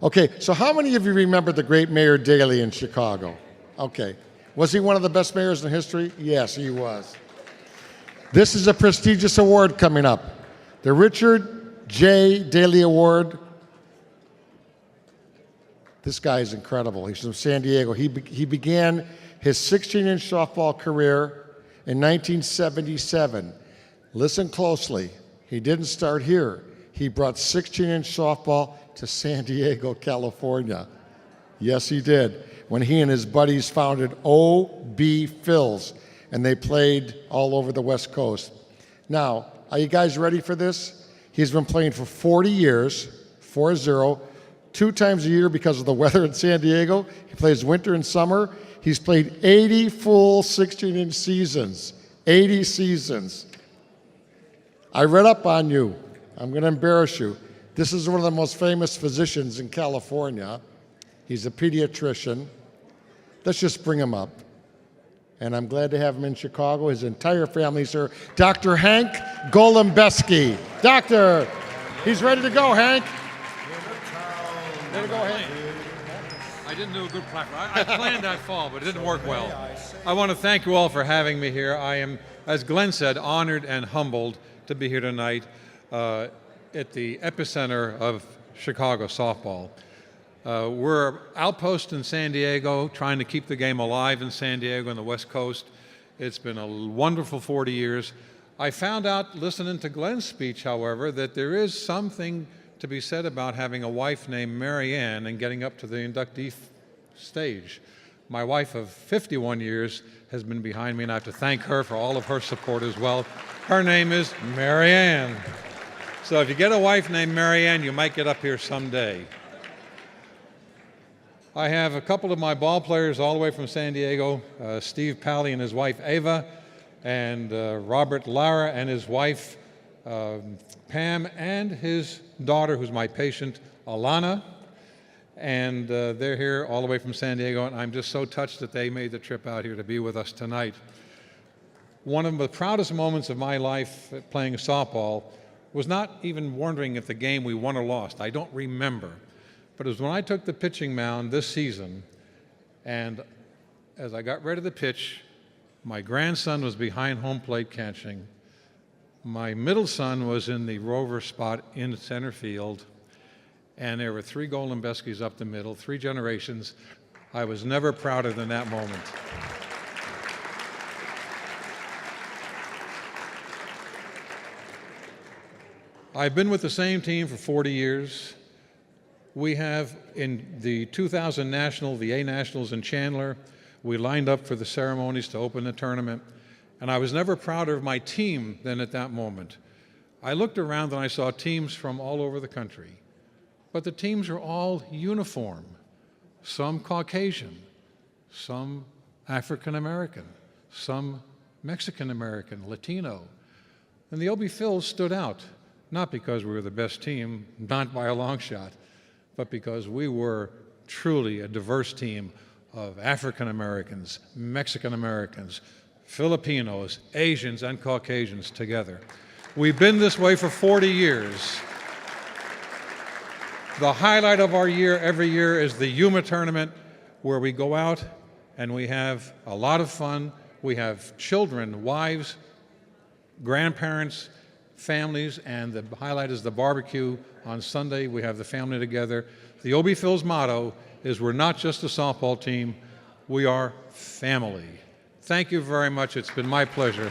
Okay, so how many of you remember the great Mayor Daley in Chicago? Okay. Was he one of the best mayors in history? Yes, he was. This is a prestigious award coming up. The Richard J. Daley Award. This guy is incredible. He's from San Diego. He began his 16-inch softball career in 1977. Listen closely. He didn't start here. He brought 16-inch softball to San Diego, California. Yes, he did. When he and his buddies founded O.B. Phils, and they played all over the West Coast. Now, are you guys ready for this? He's been playing for 40 years, 4-0, 2 times a year because of the weather in San Diego. He plays winter and summer. He's played 80 full 16-inch seasons, 80 seasons. I read up on you. I'm going to embarrass you. This is one of the most famous physicians in California. He's a pediatrician. Let's just bring him up. And I'm glad to have him in Chicago. His entire family's here. Dr. Hank Golembesky. Doctor, he's ready to go, Hank. Ready to go, Hank. I didn't do a good practice. I planned that fall, but it didn't work well. I want to thank you all for having me here. I am, as Glenn said, honored and humbled to be here tonight at the epicenter of Chicago softball. We're outpost in San Diego, trying to keep the game alive in San Diego and the West Coast. It's been a wonderful 40 years. I found out, listening to Glenn's speech, however, that there is something to be said about having a wife named Mary Ann and getting up to the inductee stage. My wife of 51 years has been behind me, and I have to thank her for all of her support as well. Her name is Mary Ann. So if you get a wife named Mary Ann, you might get up here someday. I have a couple of my ball players all the way from San Diego, Steve Pally and his wife Ava, and Robert Lara and his wife Pam, and his daughter, who's my patient, Alana. And they're here all the way from San Diego, and I'm just so touched that they made the trip out here to be with us tonight. One of the proudest moments of my life playing softball was not even wondering if the game we won or lost. I don't remember. But it was when I took the pitching mound this season, and as I got ready to pitch, my grandson was behind home plate catching. My middle son was in the rover spot in center field, and there were 3 Golembeskys up the middle, 3 generations. I was never prouder than that moment. I've been with the same team for 40 years. We have, in the 2000 National, the A Nationals in Chandler, we lined up for the ceremonies to open the tournament, and I was never prouder of my team than at that moment. I looked around and I saw teams from all over the country, but the teams are all uniform, some Caucasian, some African American, some Mexican American, Latino. And the OB Phils stood out, not because we were the best team, not by a long shot, but because we were truly a diverse team of African Americans, Mexican Americans, Filipinos, Asians, and Caucasians together. We've been this way for 40 years. The highlight of our year every year is the Yuma tournament, where we go out and we have a lot of fun. We have children, wives, grandparents, families, and the highlight is the barbecue. On Sunday, we have the family together. The OB Phil's motto is, we're not just a softball team, we are family. Thank you very much. It's been my pleasure.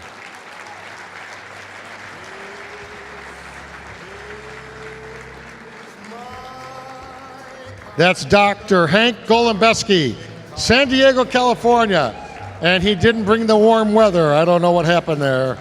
That's Dr. Hank Golembesky, San Diego, California. And he didn't bring the warm weather. I don't know what happened there.